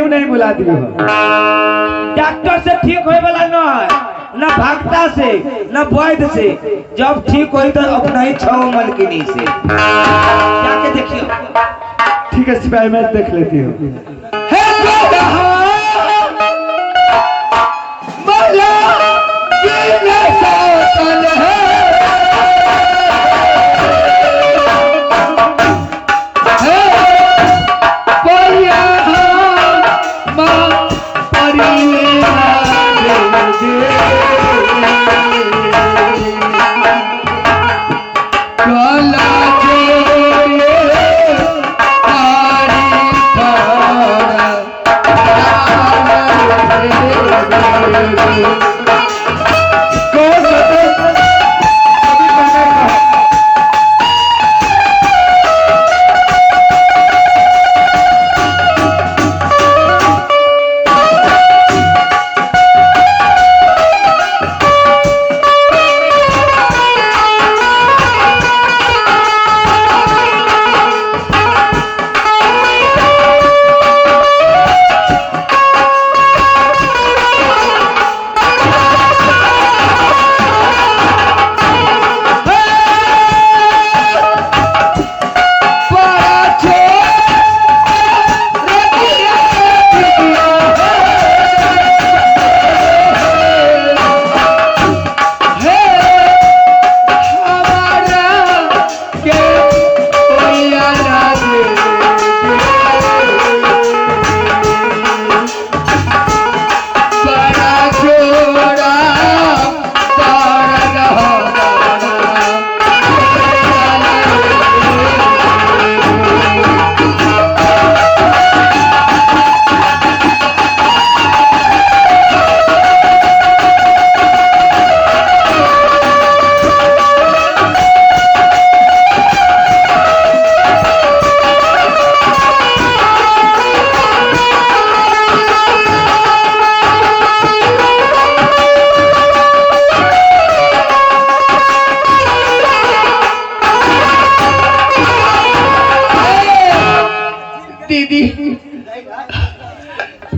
क्यों नहीं बुला दिए हो? डॉक्टर से ठीक होए वाला न है, न भक्ता से न वैद्य से। जब ठीक होई तो अपना ही छो मलकिनी से जाके देखियो। ठीक है सिपाही, मैं देख लेती हूँ।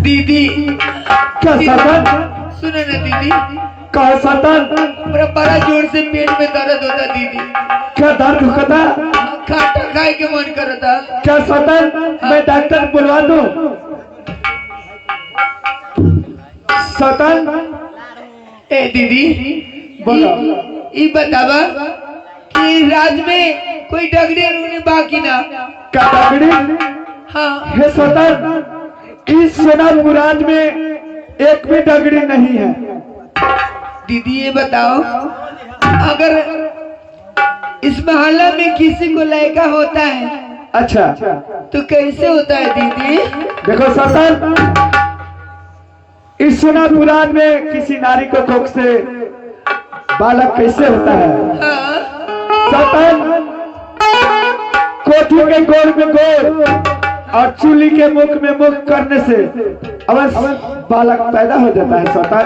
दीदी क्या सतन? सुनो ना दीदी। कहा सतन? मेरा बड़ा जोर से पेट में दर्द होता दीदी। क्या दर्द होता? खाटा खाए के मन करता। क्या सतन? मैं डॉक्टर बुलवा दूं? सतन? ए दीदी बोलो। ये बतावा कि राज में कोई डगड़ी रूनी बाकी ना? क्या डगड़ी? हाँ। हे सतन, इस सोनार मुराद में एक भी डगड़ी नहीं है। दीदी ये बताओ, अगर इस मोहल्ला में किसी को लड़का होता है अच्छा तो कैसे होता है दीदी? देखो सतन, इस सोनार मुराद में किसी नारी को कोख से बालक कैसे होता है? हाँ। सतन, कोठी के गोर में गोर और चूली के मुख में मुख करने से अवश्य बालक पैदा हो जाता है। सतन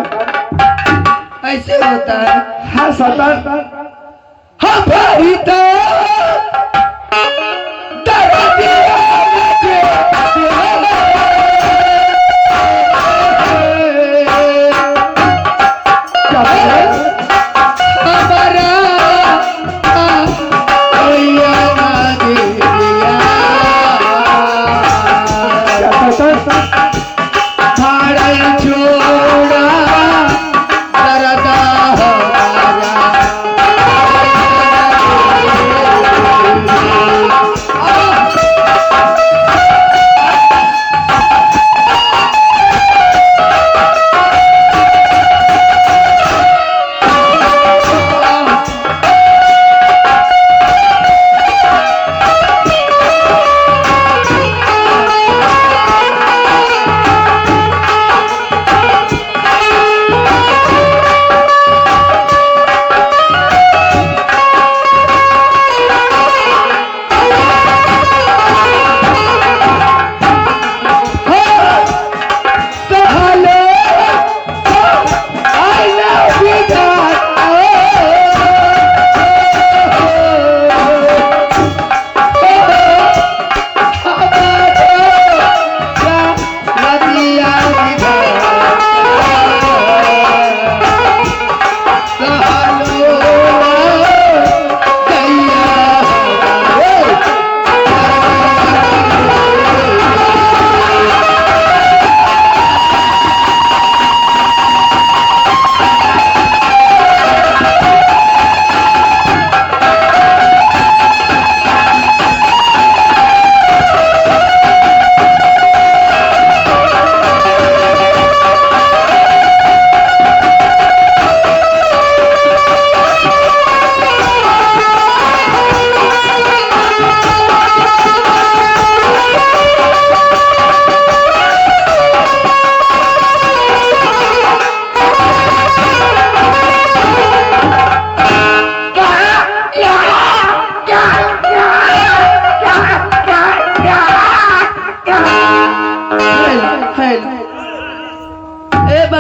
ऐसे होता है? हाँ सतन। हमारी तो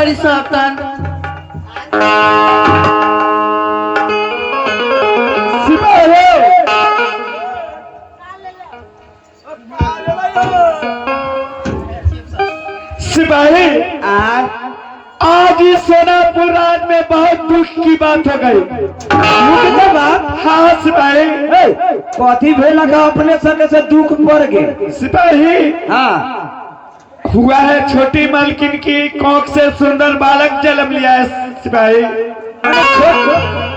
बड़ी सौतन। सिपाही सिपाही आज इस सोनापुर राज में बहुत दुख की बात हो गई। हाँ सिपाही। कथी भेल का अपने सके से दुख पड़ गए सिपाही हाँ हुआ है छोटी मालकिन की कोख से सुंदर बालक जन्म लिया है सिपाही।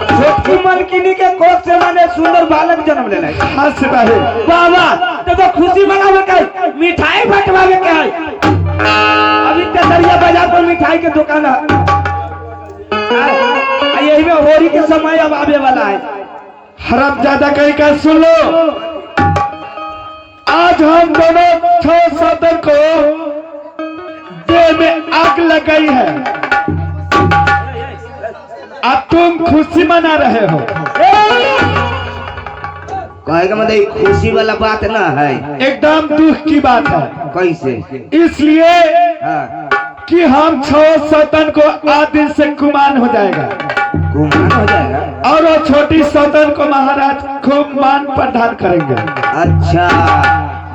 छोटी मालकिनी के कोख से मैंने सुंदर बालक जन्म लेना है। हाँ सिपाही। बाबा तो खुशी मनावे के मिठाई बंटवावे के है। अभी तेतरिया बाजार पर मिठाई के दुकान है। यही में होली के समय अब आवे वाला है। हरम ज्यादा कहीं का सुन लो। आज हम दोनों 6 सदन को देह में आग लगाई है। अब तुम खुशी मना रहे हो। कहे का मतलब खुशी वाला बात ना है, एकदम दुख की बात है। कैसे? इसलिए हाँ। कि हम 6 सदन को आज दिन से गुमान हो जाएगा। गुमान हो जाएगा और वो छोटी सदन को महाराज खूब मान प्रदान करेंगे। अच्छा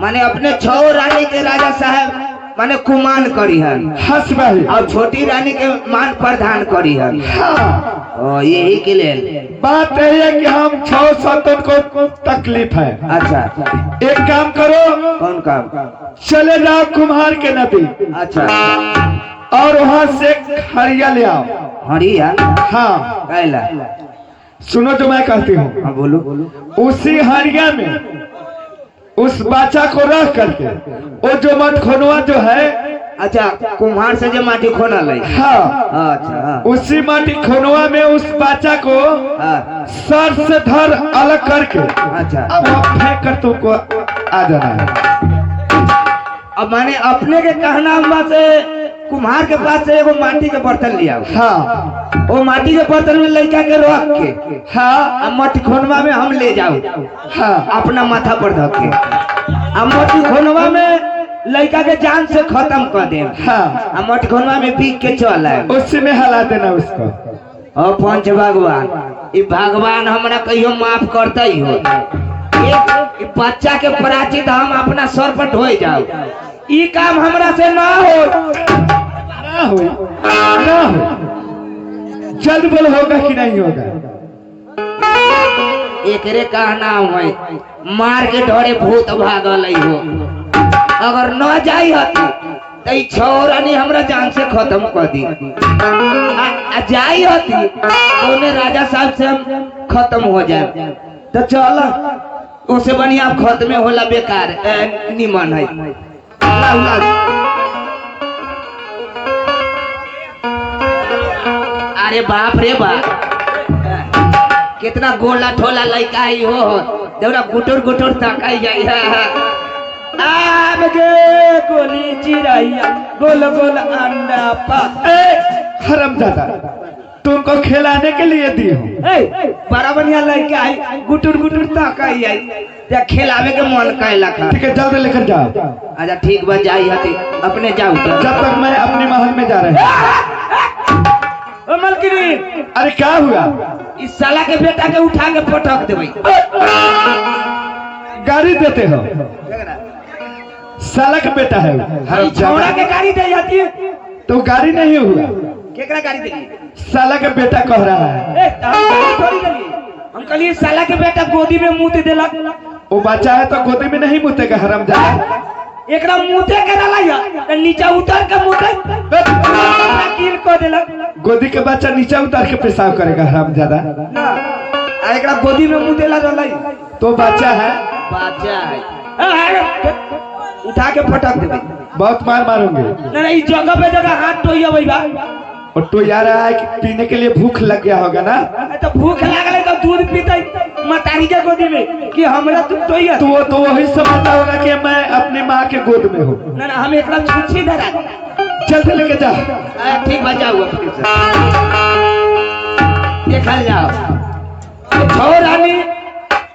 माने अपने 6 रानी के राजा साहब माने कुमान करी है। हंस भाई। और छोटी रानी के मान प्रदान करी है। हाँ। यही के लिए बात यही है कि हम 6 सदन को तकलीफ है। अच्छा एक काम करो। कौन काम? चले जाओ कुम्हार के नदी। अच्छा और वहाँ से हरिया ले आओ। हरिया? हाँ कैला? सुनो जो मैं कहती हूँ। हाँ बोलो। उसी हरिया में उस बाचा को रख करके वो जो मत खोनवा जो है। अच्छा कुम्हार से जो माटी खोना ले। हाँ। अच्छा हाँ। उसी माटी खोनवा में उस बाचा को हाँ। सर से धर अलग करके अच्छा अब फेंक कर तुमको आ जाना है। अब माने अपने के कहना से कुम्हार के पास से एगो माटी के बर्तन लिया। हाँ। वो माटी के बर्तन में लड़का के रख के हाँ। मट्टी खोनवा में हम ले जाओ। हाँ। अपना माथा पर धक के अब मट्टी खोनवा में लड़का के जान से खत्म कर दे। हाँ। अब मट्टी खोनवा में बीक के चल आए। उसी में हला देना उसको। और पंच भगवान ये भगवान हमरा कहियो माफ करता ही हो। एक बच्चा के पराचित हम अपना सर पर ढोए जाओ। ई काम हमरा से ना हो। ना हो ना हो। जल्द बोल होगा कि नहीं होगा। एकरे कहना है मार के डरे भूत भागल हो। अगर न जाई हती तो छोरानी हमरा जान से खत्म कर दी। जाई हती तो उन्हें राजा साहब से हम खत्म हो जाए। तो चल उसे बढ़िया खत्म होला बेकार निमन है। अरे बाप रे बाप कितना गोला ठोला लड़का ही हो। देवरा गुटुर गुटुर तकाई जाई है। आब गे गोली चिड़ैया गोल गोल अंडा पा। हरामजादा तुमको खिलाने के लिए दी हूँ। बड़ा बढ़िया लड़का है गुटुर गुटुर तकाई जाई। खिलावे के मन कैला खा। ठीक है जल्दी लेकर जाओ। अच्छा ठीक बा जाई हती अपने जाओ। जब तक मैं अपने महल में जा रहे हैं। मलकिनी अरे क्या हुआ? इस साला के बेटा के उठा के पटक देवे। गाड़ी देते हो? साला का बेटा है। छौड़ा के गाड़ी दे जाती है तो गाड़ी नहीं हुआ। केकरा गाड़ी दे? साला का बेटा कह रहा है। हम कहलिए साला के बेटा गोदी में मुंह दे देलक। वो बच्चा है तो गोदी में नहीं मुतेगा हरामजादा। एकरा मुते के डाला नीचे उतर के मुते कील को देलक। गोदी के बच्चा नीचे उतर के पेशाब करेगा हरामजादा ना। एकरा गोदी में मुंह देला रहलै तो बच्चा है। बच्चा है उठा के पटक देबे। बहुत मार मारूंगे। ना इस जगह पे जगह हाथ टोइया बा। और तो यार है कि पीने के लिए भूख लग गया होगा ना। तो भूख लागल तो दूध पीते मतारी के गोदी में कि हमरा तू टोइया। तो वही समझता होगा कि मैं अपनी माँ के गोद में हूँ। ना हम एकरा छुच्छी धरा। जल्दी लेके जा। ठीक बचाओ अपने से देखा जाओ। तो रानी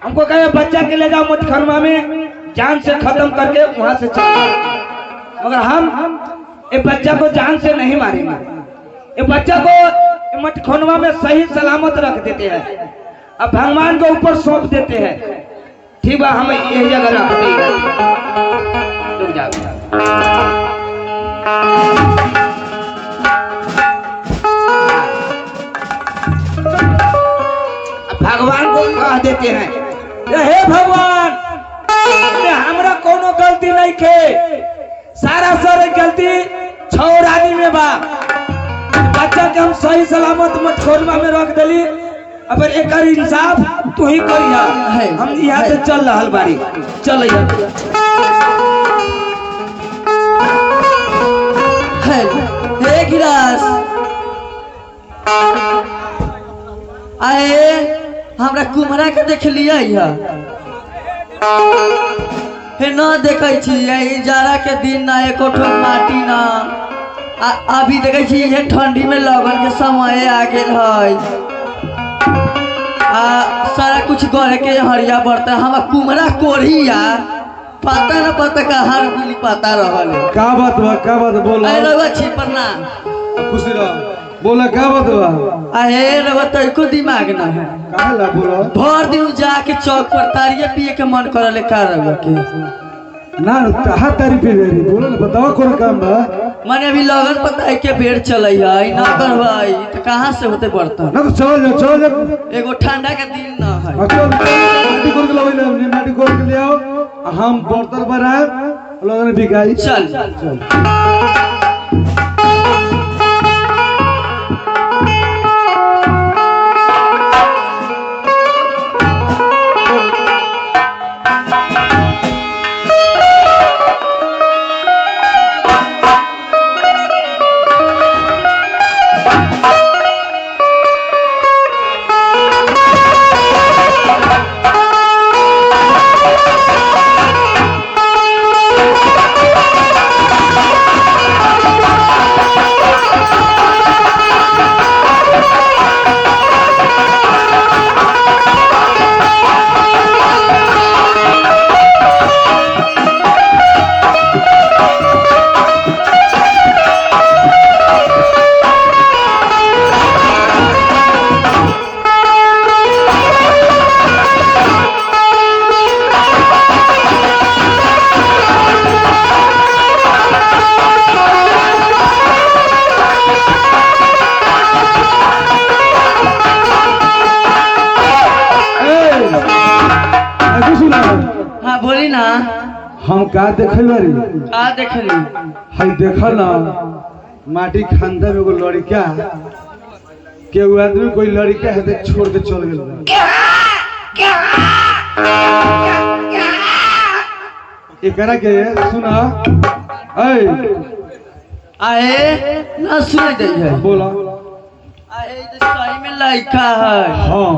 हमको कहे बच्चा के ले जाओ मुठखरमा में जान से खत्म करके वहां से चल। मगर हम एक बच्चा को जान से नहीं मारेंगे। ये बच्चा को मटखोनवा में सही सलामत रख देते हैं, अब भगवान के ऊपर सौंप देते हैं। ठीक बा, हम यही जगह रख देंगे। रुक जाओ। भगवान को कह देते हैं, हे भगवान, हमरा कोनो गलती नहीं के, सारा गलती छौरानी में बा। बच्चा के हम सही सलामत मटखोनवा में रख दिली, अब एक इंसाफ तू ही करिया। हम यहाँ से चल रहा बारी, चल हे गिलास आए हमरा कुम्हरा के देख लिया हे न देखे छी जाड़ा के दिन ना एको ठो माटी ना अभी देखे छी ये ठंडी में लगन के समय आ गेल है सारा कुछ गढ़ के हरिया बर्तन हम कुम्हरा कोढ़िया पता न पता कहाँ मिली पता रहल का बात बा, का बात बोल छिपरना खुशी रह बोला, का बात बा? अहे रवा तको दिमाग ना है काहे ला बोला? भर दिन जाके चौक पर तारिये पिए के मन करले का रवा के ना कहा तारी पे रे बोला ना, बताओ कौन काम बा? माने अभी लगन पता है के बेर चलै है ना करवाई तो कहां से होते बर्तन ना तो चल जा एगो ठंडा के दिन ना है माटी कोड़ के लावे ले, माटी कोड़ के ले आओ, हम बर्तन बना लगन बिकाई। चल बोली ना हम का देखे बारी का देखली हई देखल ना माटी खानदा में एगो लड़का के आदमी कोई लड़का है देख छोड़ के चल गेल एकरा के सुना आए ना सुन दे है बोला आए सही में लड़का है हाँ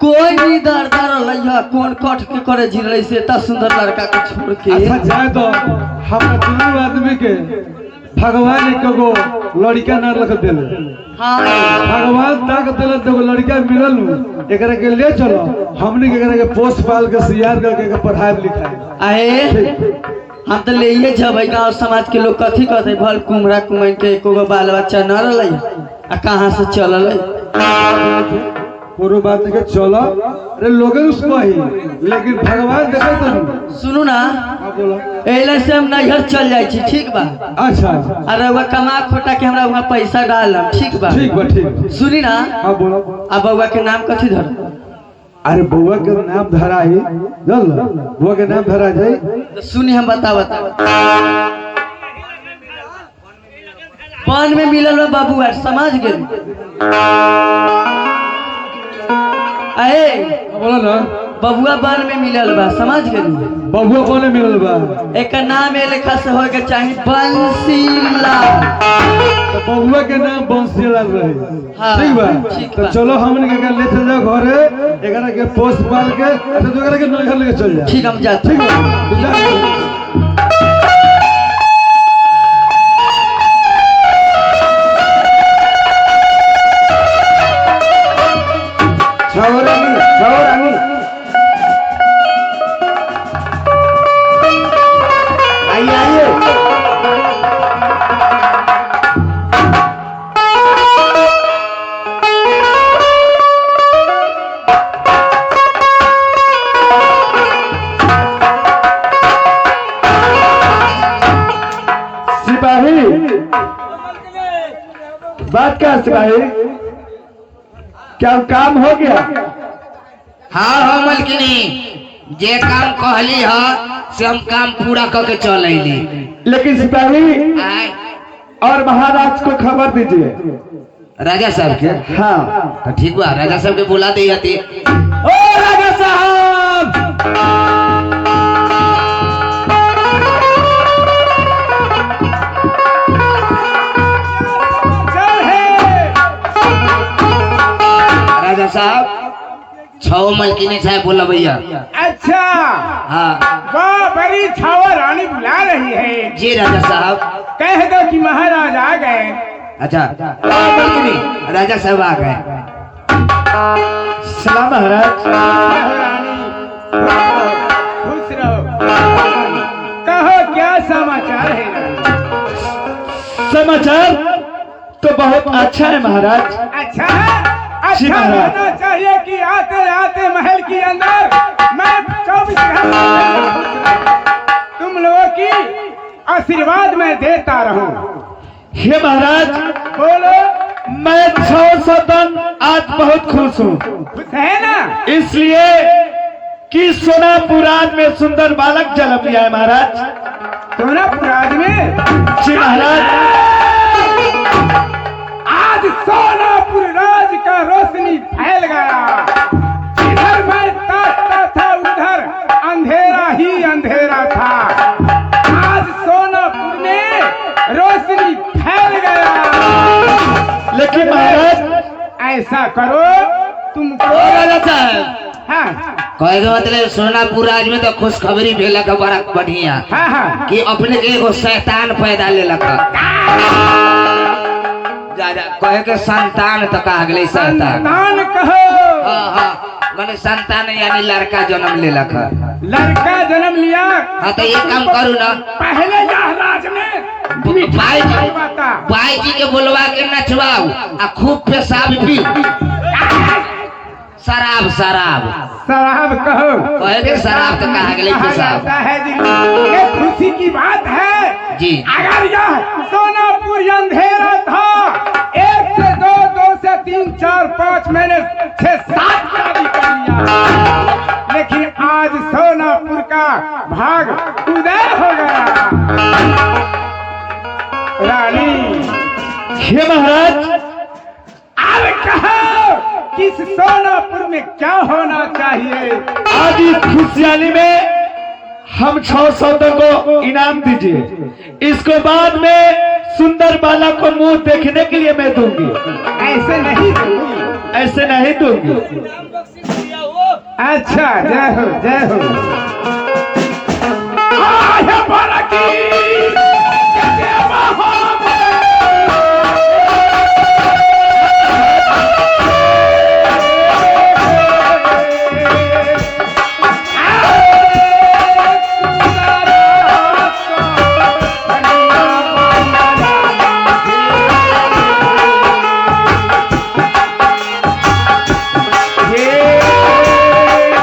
कोई भी दरदार लइहा कौन कट के करे जिरले से इतना सुंदर लड़का को छोड़ के अच्छा जाए तो हमरा दोनों आदमी के भगवान एक गो लड़का ना रख देले हां भगवान ताक देले तो लड़का मिलल एकरा के ले चलो हमने के एकरा के पोस पाल के सियार करके पढ़ाई लिखाई आए हम तो ले ये जब गांव समाज के लोग कथी कहते भल कुमरा कुमैन के एको गो बाल बच्चा न रहलै आ कहां से चललै कोनो बात के चलो अरे लोगे उसको ही लेकिन भगवान देखे तो सुनू ना हां बोलो एले से हम नैहर चल जाई छी ठीक बा अच्छा अरे वो कमा खोटा के हमरा वहां पैसा डालम ठीक बा ठीक सुनी ना हां बोलो अब बउआ के नाम कथी धर अरे बउआ के नाम धराई चल बउआ के नाम धरा जाई तो सुनी हम बता पान में मिलल बा बाबू समझ गेल अरे बोला ना बबुआ बन में मिलल बा समझ गेल बबुआ कोने मिलल बा एक नाम ए लेखा से होए के चाहिए बंसीलाल तो बबुआ के नाम बंसीलाल रहे हाँ, ठीक बा ठीक तो बा। चलो हमने के ले चल जाओ घरे एकरा के पोस्ट पाल के तो एकरा के नैहर लेके चल जा ठीक हम जाते ठीक बा तो जा छौरानी आइए बात क्या सिपाही, क्या काम हो गया? हाँ हो मलकिनी, जे काम कहली ह से हम काम पूरा करके चल अली। लेकिन सिपाही आय और महाराज को खबर दीजिए। राजा साहब के? हाँ तो ठीक बा, राजा साहब के बुला दी जाती। ओ राजा साहब, राजा साहब, छो मलकिनी साहब बोला भैया। अच्छा, हाँ वाह, बड़ी छावा रानी बुला रही है। जी राजा साहब। कह दो कि महाराज आ गए। अच्छा मलकिनी, राजा साहब आ गए। सलाम महाराज। रहो रानी, खुश रहो। कहो क्या समाचार है रानी? समाचार तो बहुत अच्छा है महाराज। अच्छा है? जी अच्छा महाराज। होना चाहिए कि आते आते महल के अंदर मैं 24 घंटे तुम लोगों की आशीर्वाद में देता रहूं। हे महाराज, बोलो। मैं 600 दिन आज बहुत खुश हूँ, खुश है ना? इसलिए कि सोनापुराज में सुंदर बालक जन्म लिया है महाराज। सोनापुराज में? जी महाराज। आज सोनापुर राज का रोशनी फैल गया। इधर मैं ताकता था, उधर अंधेरा ही अंधेरा था। आज सोनापुर में रोशनी फैल गया। लेकिन महाराज, ऐसा करो, तुमको राजा साहब, हाँ कहे के मतलब सोनापुर राज में तो खुशखबरी भेला का बड़ा बढ़िया हाँ हाँ कि अपने के एगो शैतान पैदा ले लगा। कहे के संतान तो कहा गई शैतान। संतान कहो। हाँ हाँ, मैंने संतान यानी लड़का जन्म ले लगा। लड़का जन्म लिया। हाँ तो ये काम करू ना, पहले जहाज में भाई बता। भाई जी के बुलवा के नचवाओ आ खूब पेशाब पी। शराब शराब शराब कहो। कहे के शराब तो कहा गई कहा पेशाब। जाता है जी, ये खुशी की बात है जी। अगर यह सोनापुर अंधेरा था, 1 से 2, 2 से 3, 4, 5 मैंने 6, 7 शादी कर लिया। लेकिन आज सोनापुर का भाग उदय हो गया। रानी, हे महाराज, अब कहो कि इस सोनापुर में क्या होना चाहिए? आज इस खुशहाली में हम 600 को इनाम दीजिए। इसको बाद में सुंदर बालक को मुंह देखने के लिए मैं दूंगी। ऐसे नहीं दूंगी। ऐसे नहीं दूंगी। अच्छा, जय हो जय हो।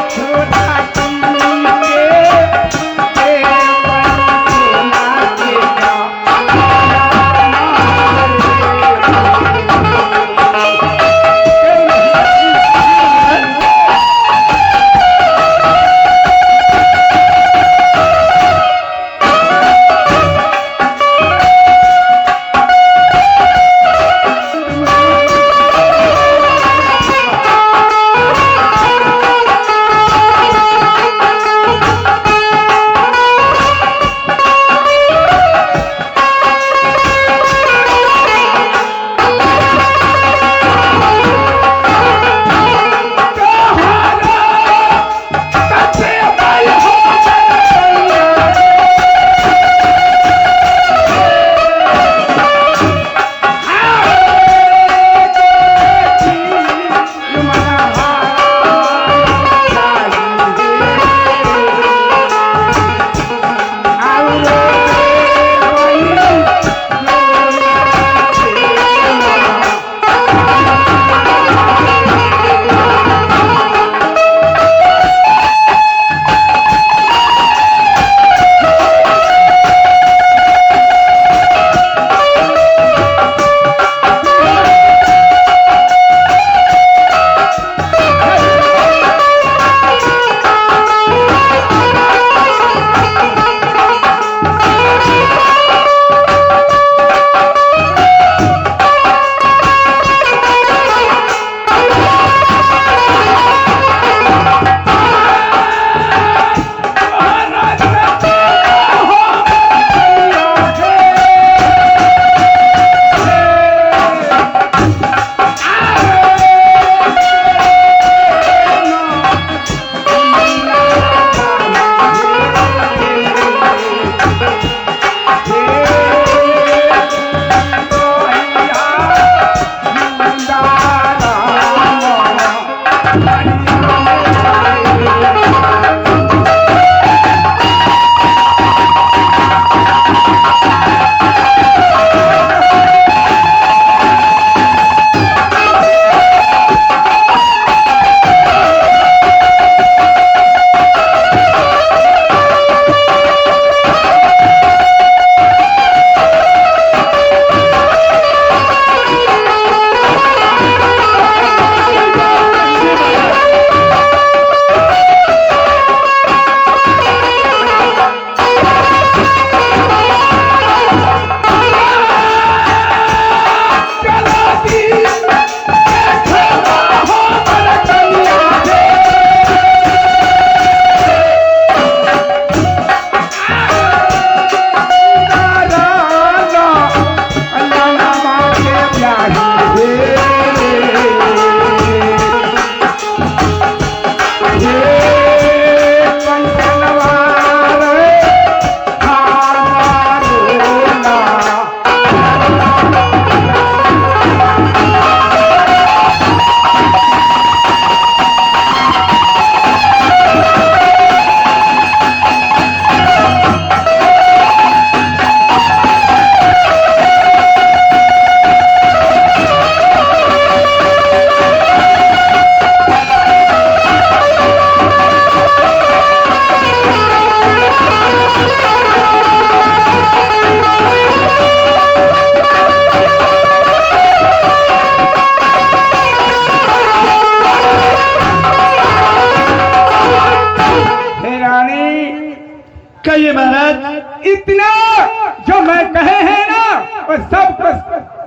छोटा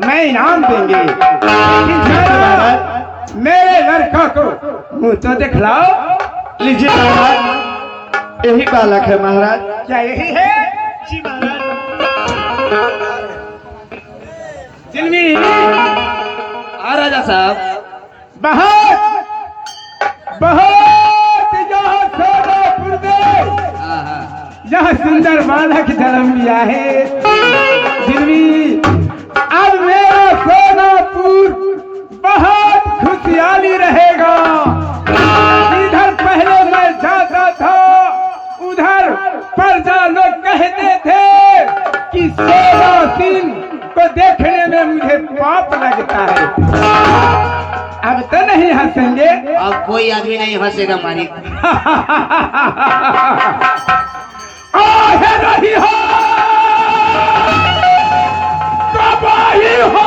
मैं इनाम देंगे। महाराज मेरे लड़का को मुंह तो दिखलाओ। लीजिए महाराज, यही बालक है महाराज। क्या यही है? जी महाराज। जिलमी हाँ राजा साहब। बहुत बहुत यहाँ सोनापुर में हाँ हाँ यह सुंदर बालक जन्म लिया है। जिलमी अब मेरा सोनापुर बहुत खुशहाली रहेगा। इधर पहले मैं जाता था, उधर प्रजा लोग कहते थे कि सोना सिंह को देखने में मुझे पाप लगता है। अब तो नहीं हंसेंगे। अब कोई आदमी नहीं हंसेगा मालिक। आहे रही हो तबाही हो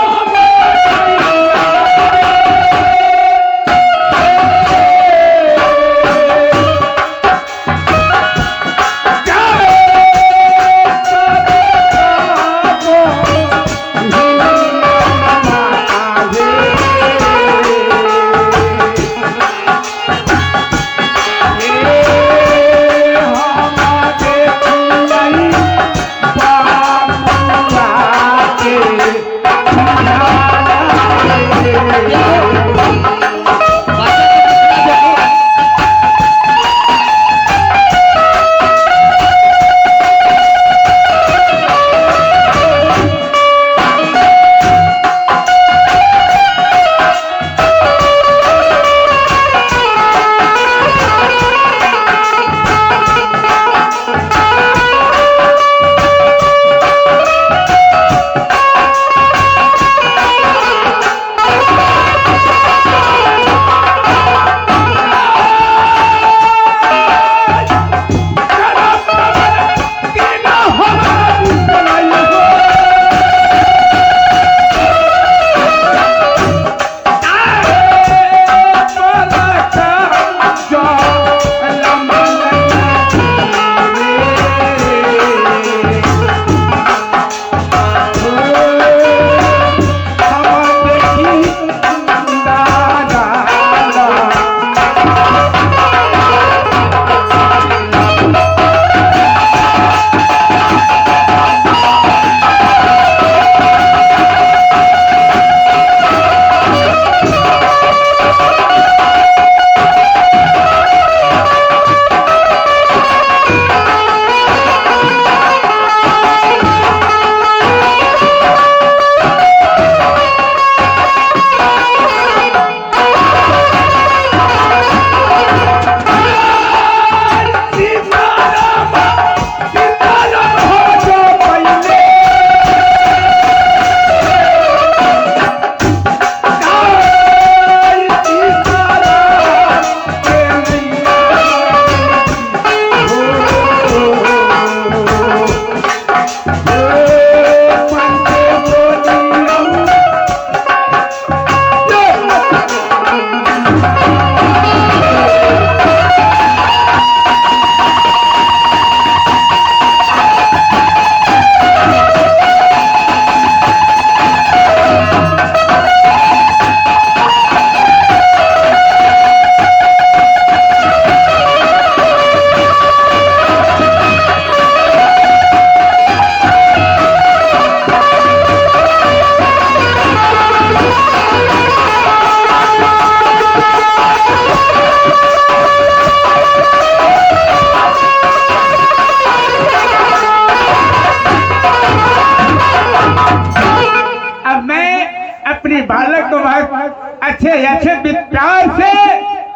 अच्छे अच्छे प्यार से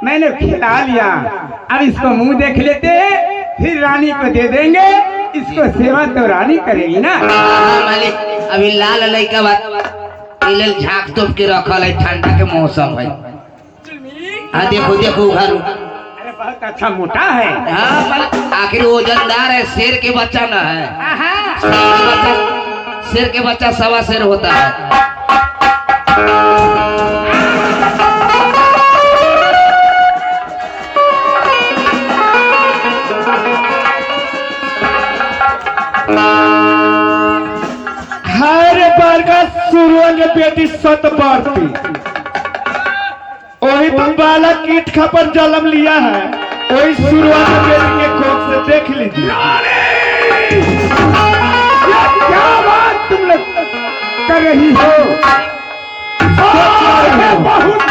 मैंने खिला लिया। अब इसको मुंह देख लेते हैं, फिर रानी को दे देंगे। इसको सेवा तो रानी करेगी ना। मालिक अभी लाल लड़का बात झाँक तोप के रखल है, ठंडा के मौसम है। हाँ देखो देखो घर अरे बहुत अच्छा मोटा है। हाँ मालिक आखिर वजनदार है, शेर के बच्चा न है। शेर के बच्चा सवा शेर होता है। हर बार का शुरू सुरवा के बेटी सतवर्ती, वही तो बालक ईट खपर जन्म लिया है, वही सुरवा के बेटी के कोख से देख लीजिए। क्या बात तुम लोग कर रही हो? बहुत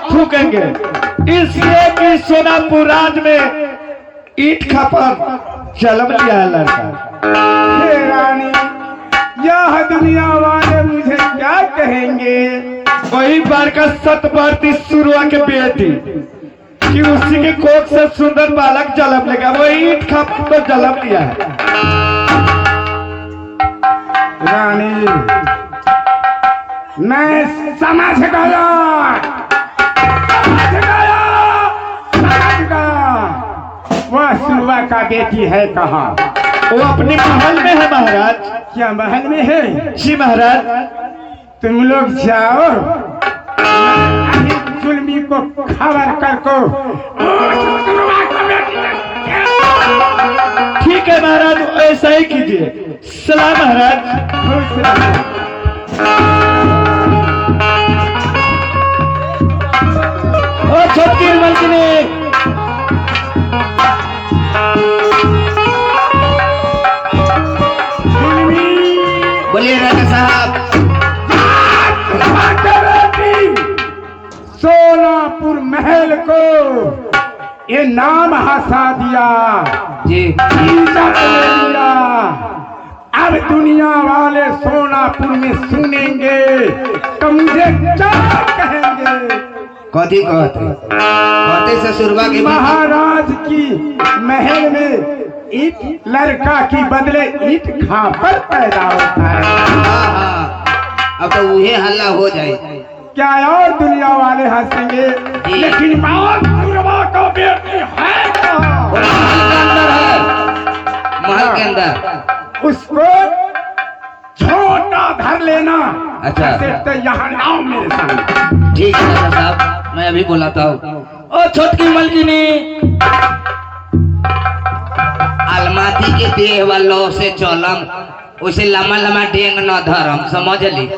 थूकेंगे, इसलिए कि सोनापुर राज में ईट खपर जन्म लिया है लड़का। हे रानी, यह दुनिया वाले मुझे क्या कहेंगे? वही बार का सतवर्ती सुरवा के बेटी कि उसी के कोख से सुंदर बालक जन्म लेगा, वही ईट खपर जन्म लिया है। रानी, मैं समझ गया। वह सुरवा का बेटी है कहाँ? वो अपने महल में है महाराज। क्या महल में है? जी महाराज। तुम लोग जाओ, जुल्मी को खबर कर को। ठीक है महाराज, ऐसा ही कीजिए। सलाम महाराज। ओ छोटकी मलकिनी, बोलिए राजा साहब। सोनापुर महल को के नाम हंसा दिया, जी इज्जत ले लिया। अब दुनिया वाले सोनापुर में सुनेंगे तो मुझे क्या कहेंगे? कथी कहते ससुरबा के महाराज की महल में ईट लड़का की बदले ईट खापर पैदा होता है। हाँ, अब तो वही हल्ला हो जाए। क्या और दुनिया वाले हंसेंगे, लेकिन बात सुरवा का बेटी है कहाँ? महल के अंदर है, महल के अंदर। उसको छोटा धर लेना। अच्छा। तो यहाँ आओ मेरे सामने। ठीक है राजा साहब, मैं अभी बुलाता हूँ। ओ छोटकी मलकिनी, अलमाती के देह वालों से चलम, उसे लम्बा लम्बा डेंग न धरम, समझ ली।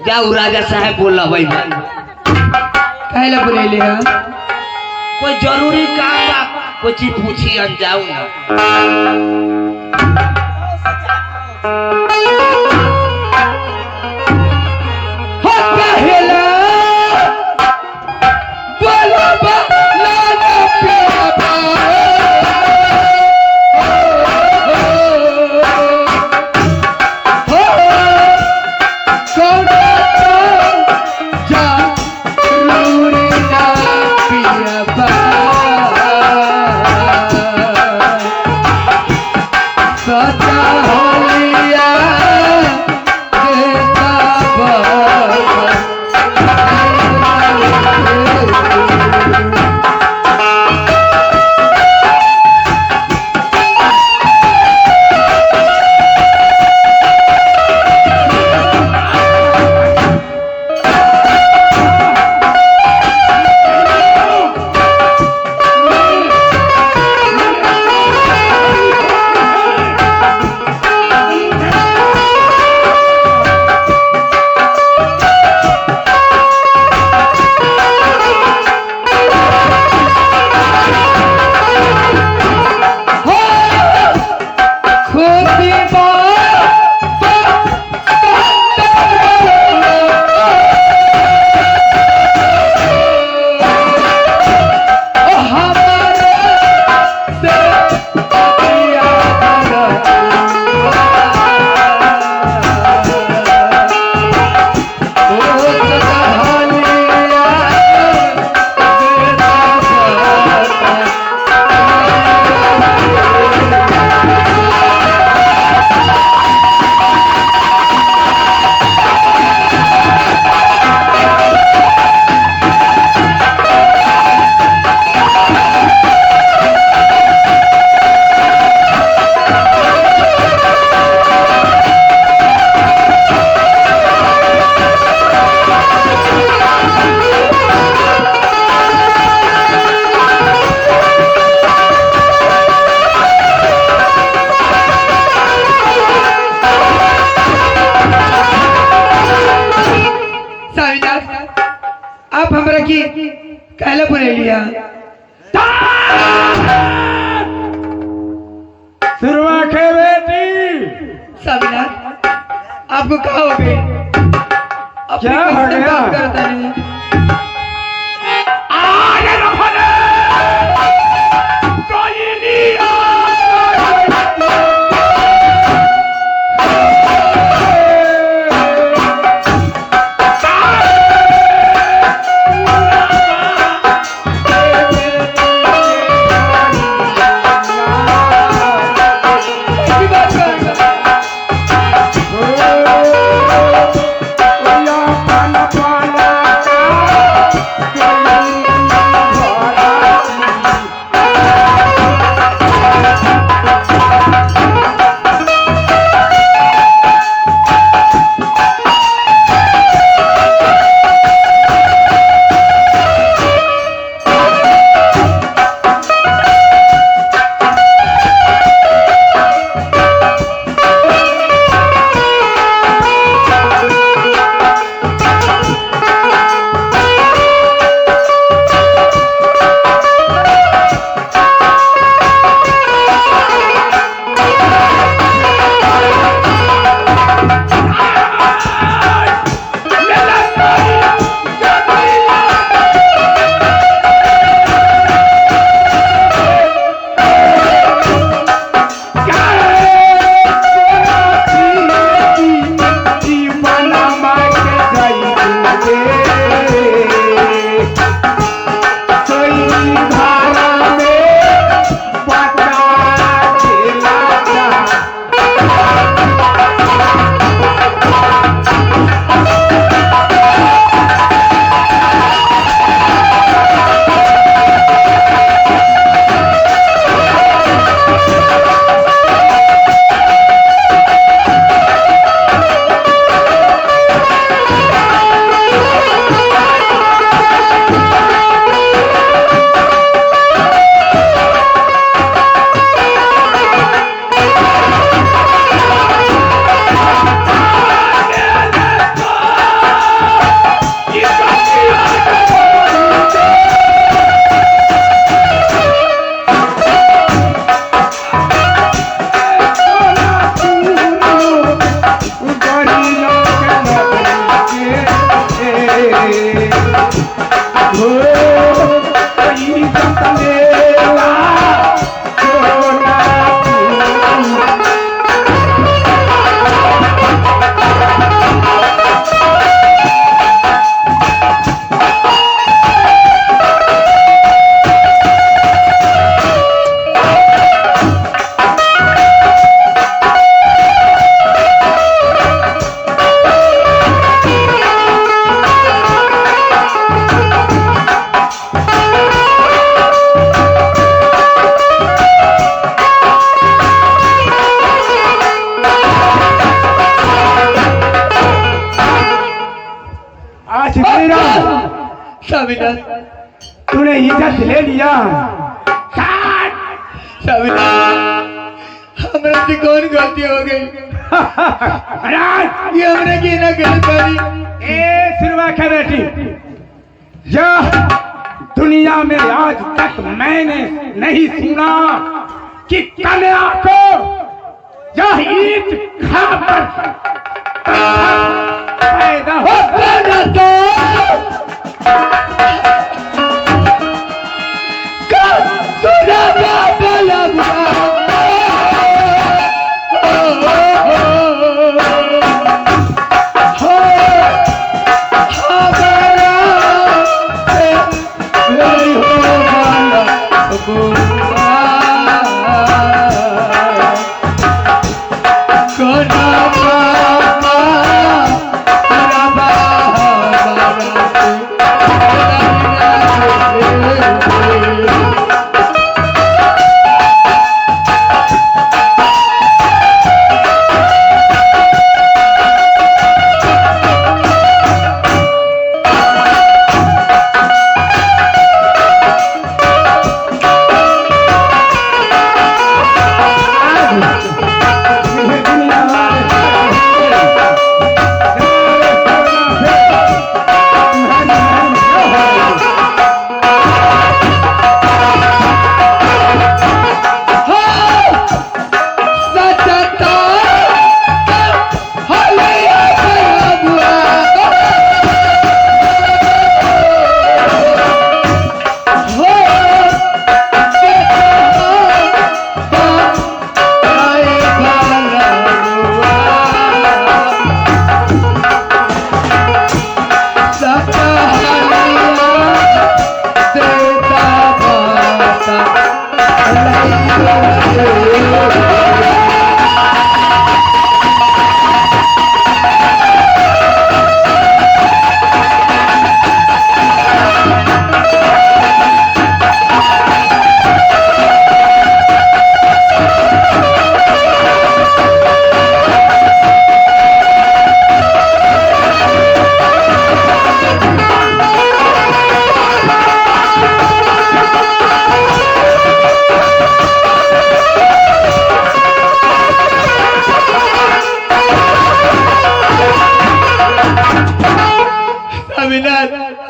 जाऊ राजा साहब बोला भाई कहले बोले हैं कोई जरूरी काम बा, कोई चीज पूछी हम जाऊ ना। हो कहेला बोलो बोला ना प्यारा बा। हो सोना जा रूरी ना पिया बा। सदा होलिया देता आप हमरा की कहले बोले लिया सुरवा के बेटी, साबिना आपको क्या हो गई? क्या हो गया? करता नहीं आगे रखो ले। कोई नहीं आ। पाना पाना स्वामीनाथ तूने इज्जत ले लिया। काट। स्वामीनाथ हमरा से कौन गलती हो गई? महाराज ये हमने की ना गलत पारी। ए सिरवा के बेटी, यह दुनिया में आज तक मैंने नहीं सुना कि कन्या को यह ईंट खाकर पैदा हो।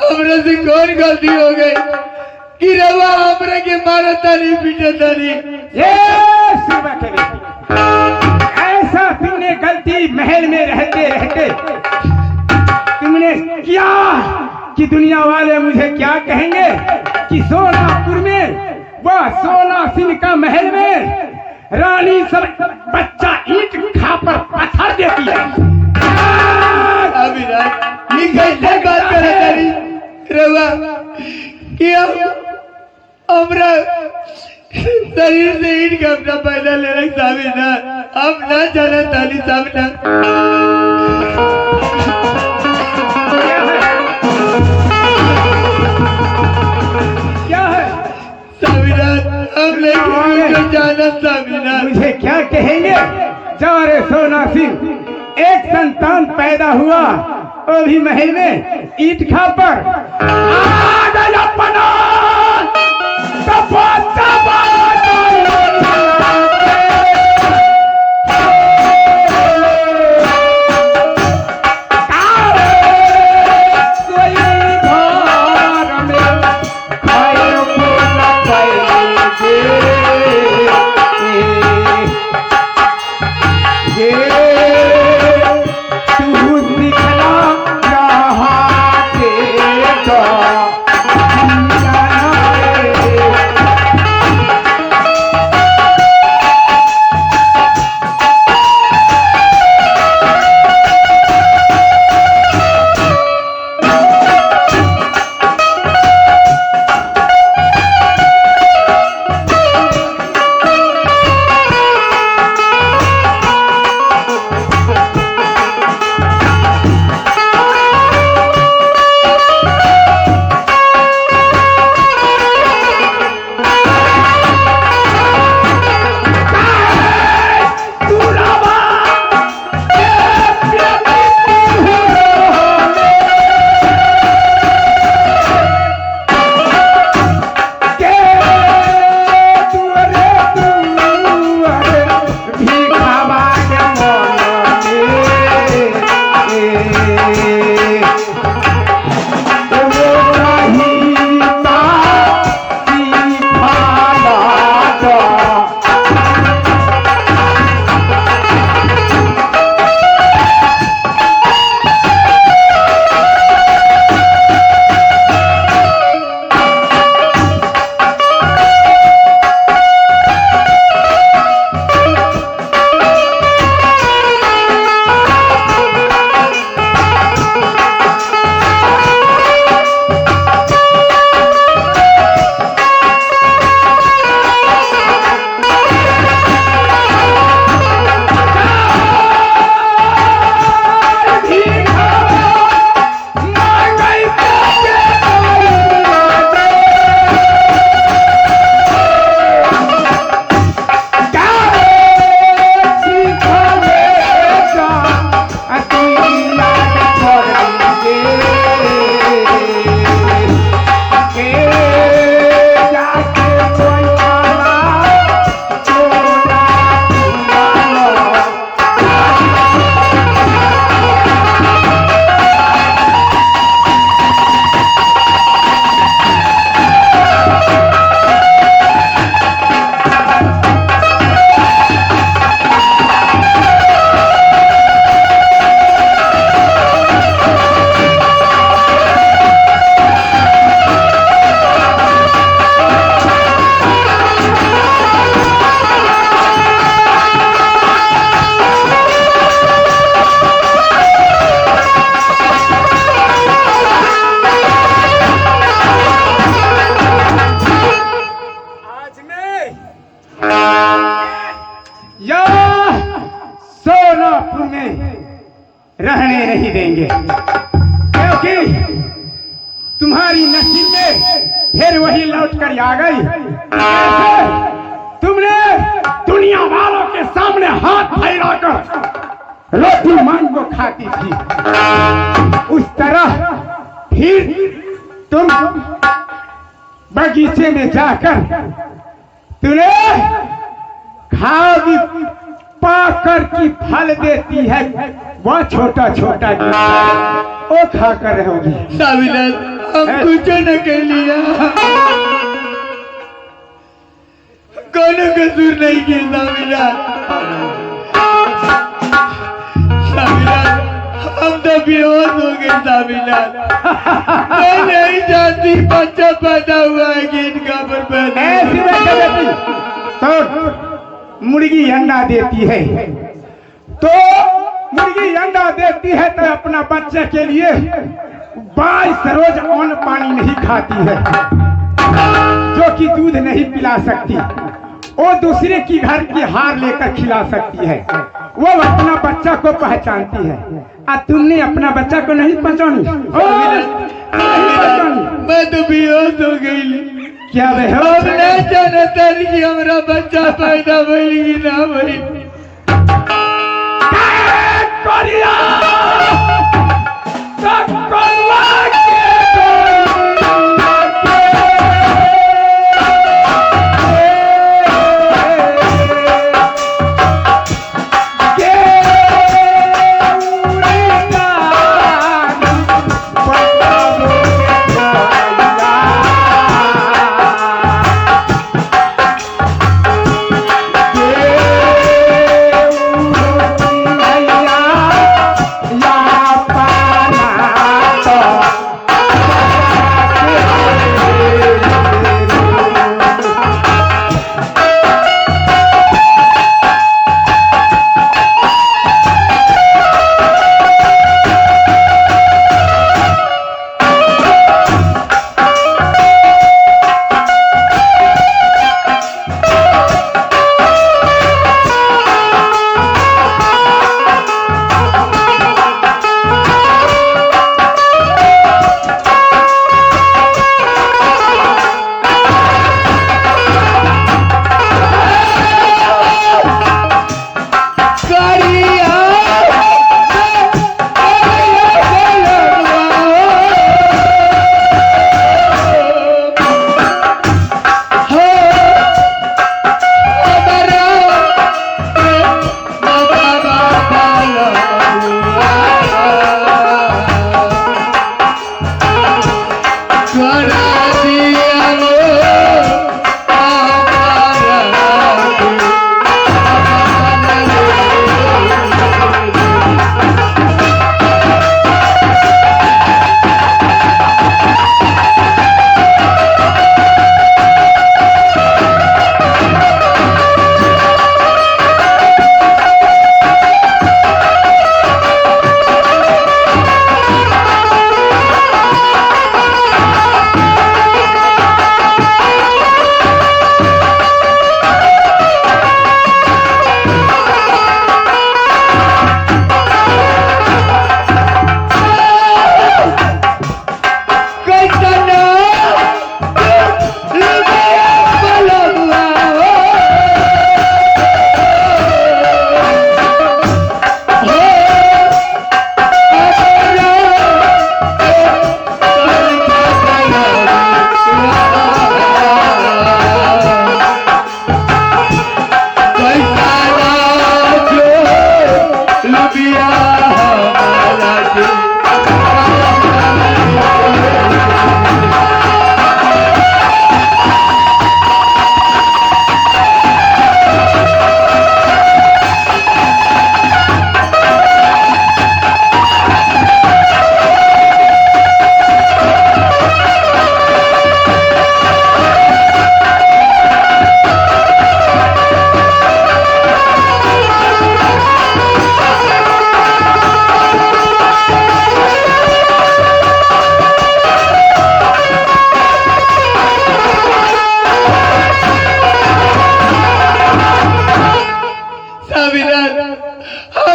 हमरा से कौन गलती हो गई कि रवा हमरा के मारा तारी पीटा तारी? ये सिरवा के बेटी, ऐसा तुमने गलती महल में रहते रहते तुमने किया कि दुनिया वाले मुझे क्या कहेंगे कि सोनापुर में वह सोना सिंह का महल में रानी सब बच्चा ईंट खाकर पत्थर देती है। अभिराज ये कैसे बात कर तारी रवा कि हमरा शरीर से ईंट का अपना पैदा ले रहे स्वामीनाथ, हम ना जाना ताली स्वामीनाथ। क्या है स्वामीनाथ? हम नहीं जाना स्वामीनाथ। मुझे क्या कहेंगे? जा रे सोना सिंह, एक संतान पैदा हुआ वो भी महल में ईंट खापर। जमालपुर में रहने नहीं देंगे, क्योंकि तुम्हारी नसीबें फिर वही लौट कर आ गई। तुमने दुनिया वालों के सामने हाथ फैलाकर रोटी मांगो खाती थी, उस तरह फिर तुम बगीचे में जाकर तूने खाद पाकर की फल देती है, वह छोटा छोटा वो खाकर रहोगी। स्वामीनाथ, हम कुछ न कर लिया, कोनो कसूर नहीं किया स्वामीनाथ। स्वामीनाथ, हम तो बेहोश हो गए स्वामीनाथ। मैं नहीं जानती बच्चा पैदा हुआ है कि इनका पर पैदा ऐसी वजह बेटी तो मुर्गी अंडा देती है, तो मुर्गी अंडा देती है तो अपना बच्चे के लिए 22 रोज अन्न पानी नहीं खाती है, जो कि दूध नहीं पिला सकती, वो दूसरे की घर की हार लेकर खिला सकती है, वो अपना बच्चा को पहचानती है। तुमने अपना बच्चा को नहीं पहचानी? मैं तो बेहोश हो गई। क्या हम नहीं जानता कि हमारा बच्चा पैदा भइल कि ना भइल।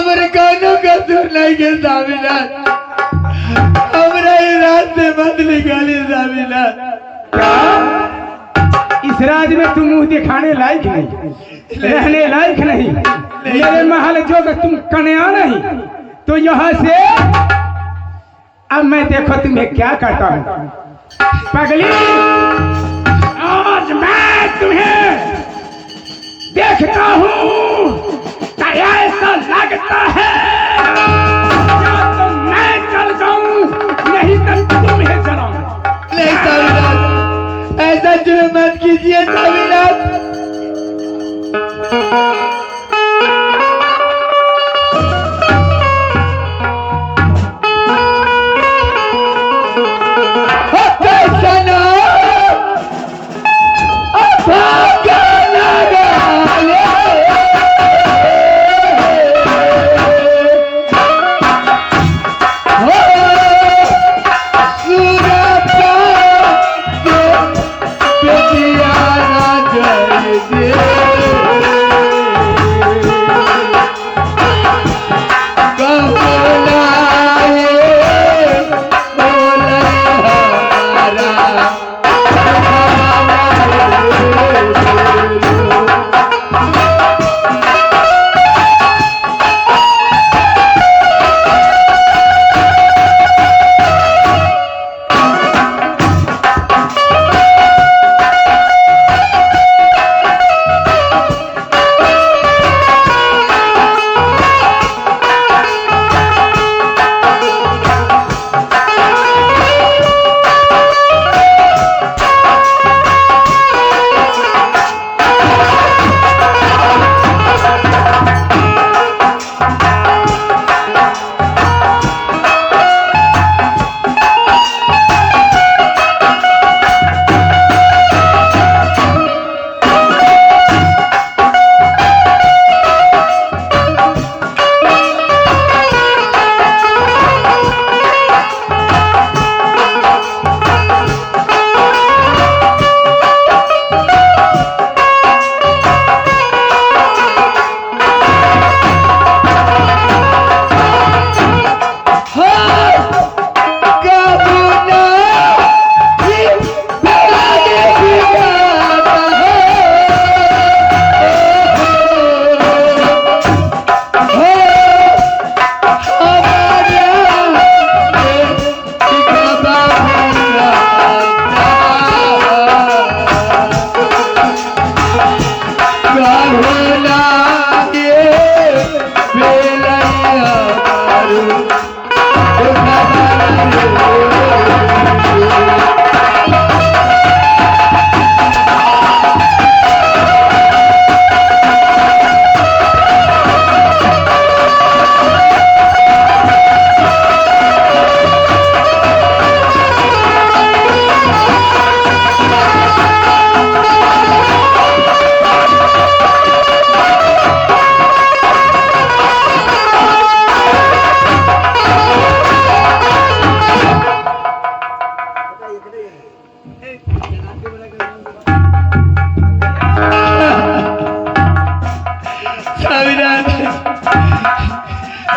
हमारे कानों का सुर नहीं के स्वामीनाथ, हमरा ये रात से मत निकाली स्वामीनाथ। इस राज में तुम मुंह दिखाने लायक नहीं, रहने लायक नहीं, मेरे महल जो कि तुम कन्या नहीं, तो यहाँ से अब मैं देखो तुम्हें क्या करता हूँ। पगली, आज मैं तुम्हें देखता हूँ, तो ऐसा लगता है या तो मैं चल जाऊं, नहीं तो तुम्हें जलाऊं। नहीं स्वामीनाथ, ऐसा जुल्म मत कीजिए स्वामीनाथ।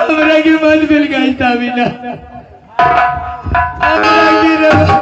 हमरा के मन मिल गई स्वामीनाथ, हमरा की रवा।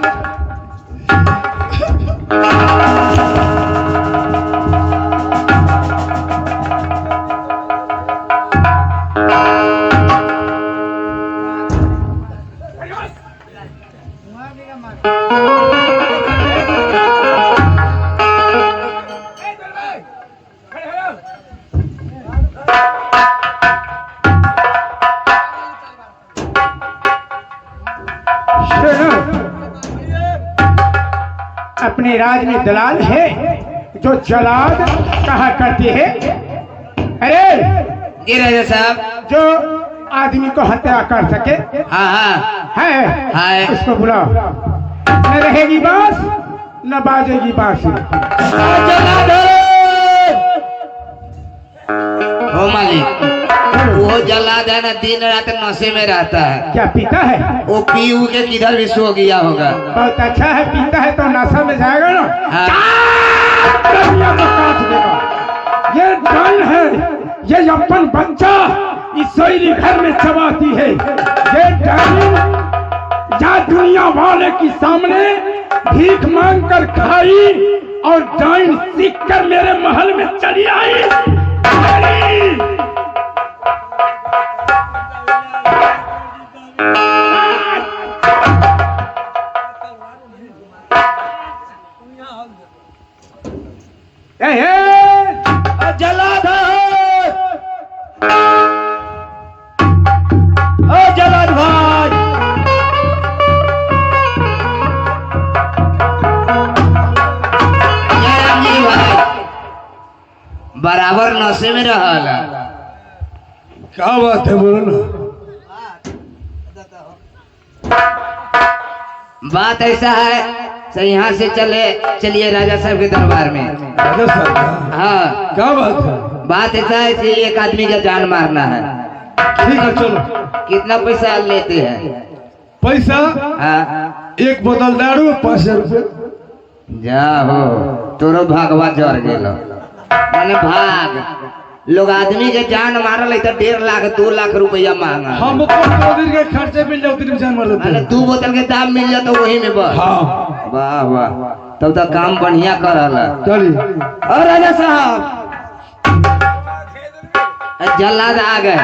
अपने राज में दलाल है जो जलाद कहा करते हैं। अरे जी राजा साहब, जो आदमी को हत्या कर सके, हाँ हाँ है उसको बुलाओ। न रहेगी बांस न बाजेगी बांसुरी। हो मालिक, वो जल्लाद है ना, दिन रात नशे में रहता है। क्या पीता है? वो पी ऊ के किधर भी सो गया होगा। बहुत अच्छा है, पीता है तो नशा में जाएगा ना। हाँ। ये डन है, ये अपन बच्चा इसोरी घर में चबाती है। ये डायनी जा दुनिया वाले की सामने भीख मांग कर खाई और डाइन सीख कर मेरे महल में चली आई। जलाद भाई जयराम जी भाई बराबर नशे में रहल। क्या बात है, बोलो ना। बात ऐसा है तो यहाँ से चलिए राजा साहब के दरबार में। राजा साहब हाँ क्या बात है? बात ऐसा है कि एक आदमी का जान मारना है। ठीक है चलो। कितना पैसा लेते हैं? पैसा हाँ 1 बोतल दारू 5,000 रुपये। जाओ तोरो भागवा जर गेलो माने भाग। लोग आदमी के जान मारल है तो 1.5 लाख 2 लाख रुपया मांगा। हमको 2 दिन के खर्चे मिल जाए उतनी में जान मार देते माने हैं। 2 बोतल के दाम मिल जाता वही में बस। हाँ वाह वाह तब तो काम बढ़िया करल। चलिए। और राजा साहब जल्लाद आ गए।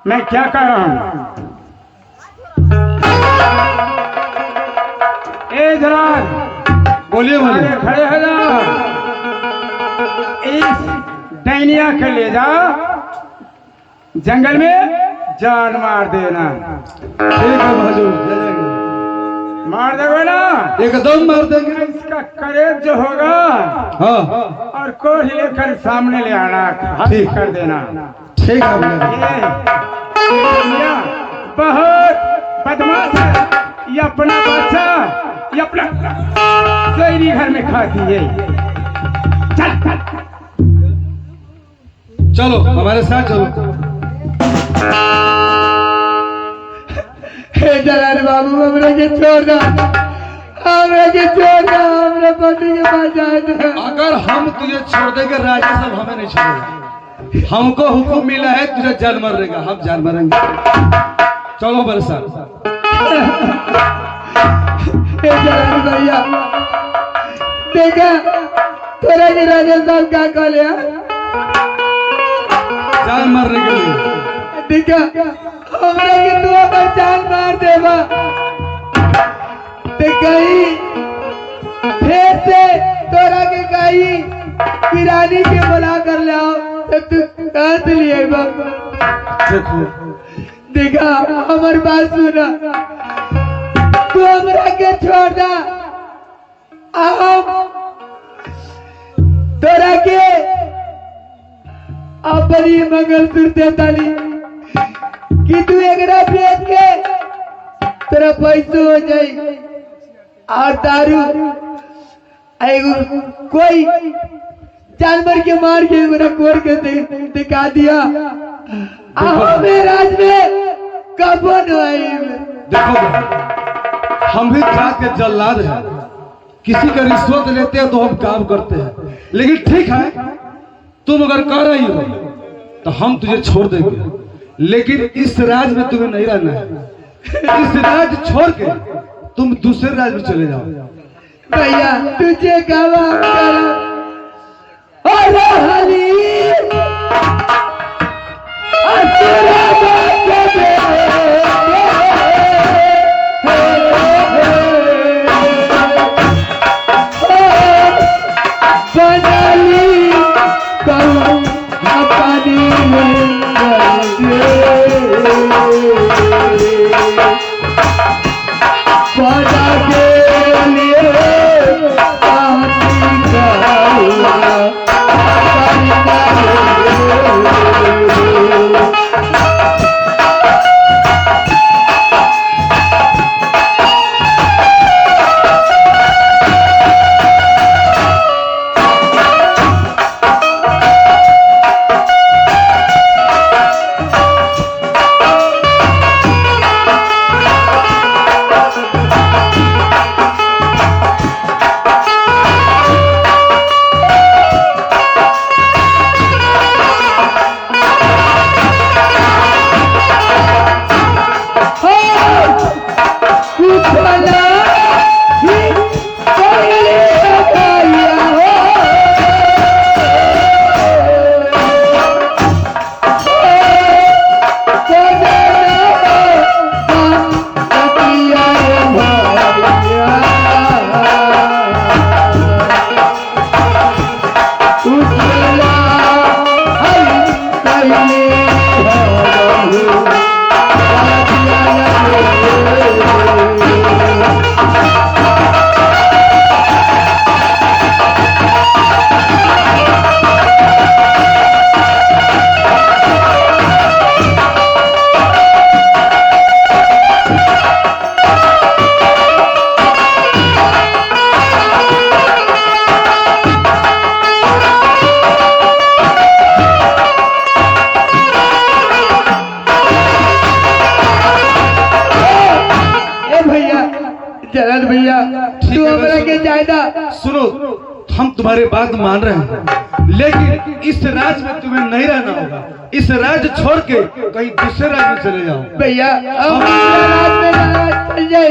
मैं क्या कर रहा हूं? जरा बोलिए बोलिए। खड़े हो जा। इस डैनिया के ले जा जंगल में जान मार देना। ठीक है महाजूर, ले जाएंगे। मार देगा ना? एकदम मार देंगे। इसका करेब जो होगा हाँ और कोढ़ लेकर सामने ले आना, ठीक कर देना। ठीक है। ये बहुत बदमाश है। ये अपना बच्चा ये अपना शहरी घर में खाती है। चल चल चलो हमारे साथ चलो। हे जलाल बाबू हमरे के छोड़ दो, हमरे के छोड़ दो, हमरे पति के पास जाए दो। अगर हम तुझे छोड़ देंगे राजा साहब हमें नहीं छोड़ेगा। हमको हुक्म मिला है तुझे जान मारने का, हम जान मारेंगे। चलो हमारे साथ। हे जलाल भैया देखा तेरा के राजा साहब क्या कह लिया जान मारने के लिए। देखा हमरा के तू अगर जान मार देवा ते कहीं फिर से तोरा के कहीं किरानी के बुला कर ले आओ तो तू कहाँ से लिए देखो देखा हमार बात सुना। तू हमरा के छोड़ दा, तोरा के अपनी मंगलसूत्र ताली कि तू एकरा बेच के तेरा पैसा हो जाए और दारू एगो कोई जानवर के मार के मेरा कोर के दिखा दिया। हमें राज में कबन देखो हम भी जात के जल्लाद हैं, किसी का रिश्वत लेते हैं तो हम काम करते हैं, लेकिन ठीक है तुम अगर कर रही हो तो हम तुझे छोड़ देंगे, लेकिन इस राज में तुम्हें नहीं रहना है। इस राज छोड़ के तुम दूसरे राज में चले जाओ। भैया तुझे जायदा। सुनो, हम तुम्हारे बात मान रहे हैं, लेकिन इस राज्य में तुम्हें नहीं रहना होगा। इस राज्य छोड़ के कहीं दूसरे राज्य में चले जाओ। भैया हम रात में चल जाए,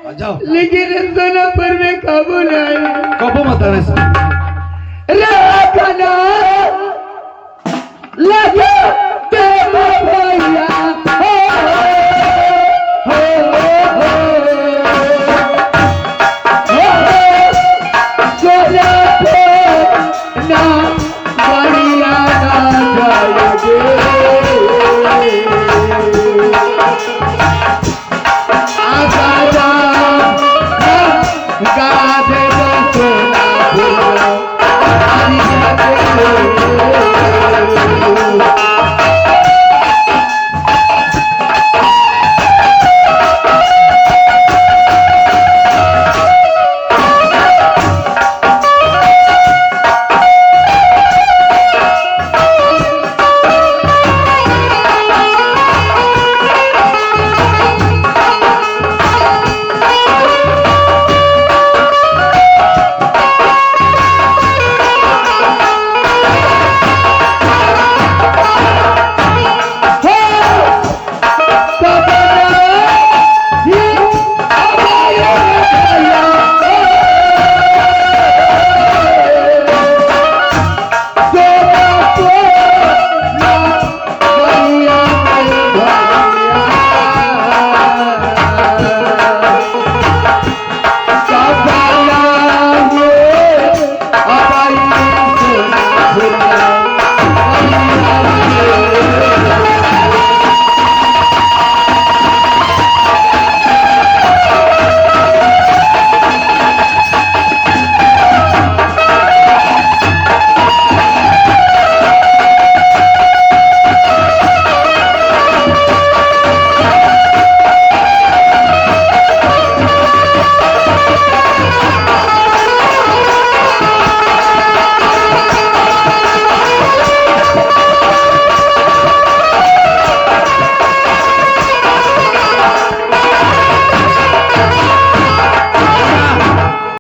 आ जाओ, लेकिन सोनापुर में काबू नहीं। कबो मत आना इसमें। लगा